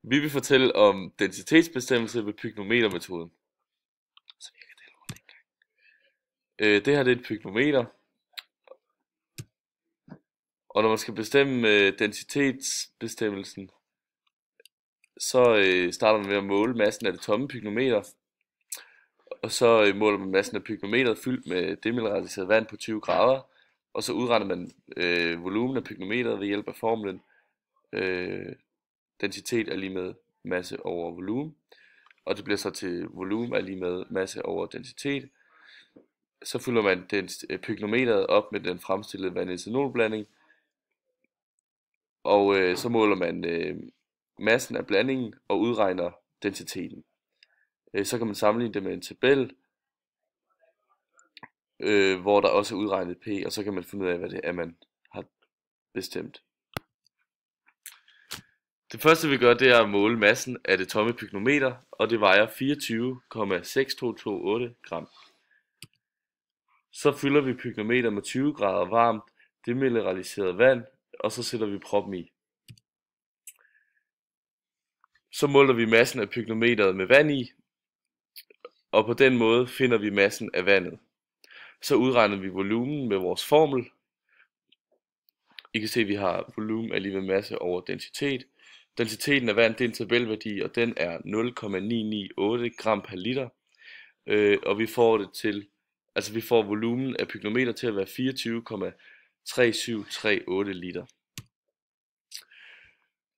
Vi vil fortælle om densitetsbestemmelse ved pyknometermetoden. Så virker det lort ikke engang. Det her det er et pyknometer, og når man skal bestemme densitetsbestemmelsen, så starter man med at måle massen af det tomme pyknometer, og så måler man massen af pyknometeret fyldt med demineraliseret vand på 20 grader, og så udregner man volumen af pyknometeret ved hjælp af formlen densitet er lige med masse over volumen, og det bliver så til volumen er lige med masse over densitet. Så fylder man pyknometeret op med den fremstillede vand-etanolblanding, og så måler man massen af blandingen og udregner densiteten. Så kan man sammenligne det med en tabel, hvor der også er udregnet P, og så kan man finde ud af, hvad det er, man har bestemt. Det første vi gør, det er at måle massen af det tomme pyknometer, og det vejer 24,6228 gram. Så fylder vi pyknometer med 20 grader varmt demineraliseret vand, og så sætter vi proppen i. Så måler vi massen af pyknometeret med vand i, og på den måde finder vi massen af vandet. Så udregner vi volumen med vores formel. I kan se, at vi har volumen er lige med masse over densitet. Densiteten af vand det er en tabelværdi, og den er 0,998 gram per liter. Og vi får det til, altså vi får volumen af pyknometer til at være 24,3738 liter.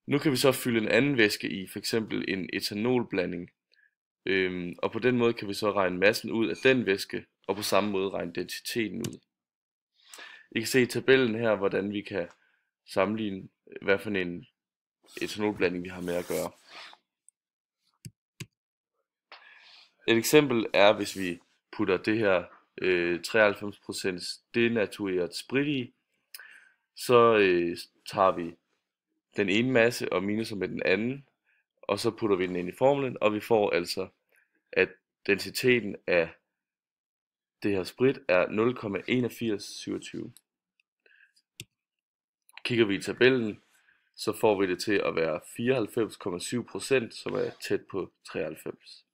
Nu kan vi så fylde en anden væske i, f.eks. en etanolblanding. Og på den måde kan vi så regne massen ud af den væske, og på samme måde regne densiteten ud. I kan se i tabellen her, hvordan vi kan sammenligne, hvad for en etanolblanding vi har med at gøre. Et eksempel er, hvis vi putter det her 93% denatureret sprit i, så tager vi den ene masse og minuser med den anden, og så putter vi den ind i formlen, og vi får altså, at densiteten af det her sprit er 0,8127. Kigger vi i tabellen, så får vi det til at være 94,7%, som er tæt på 93.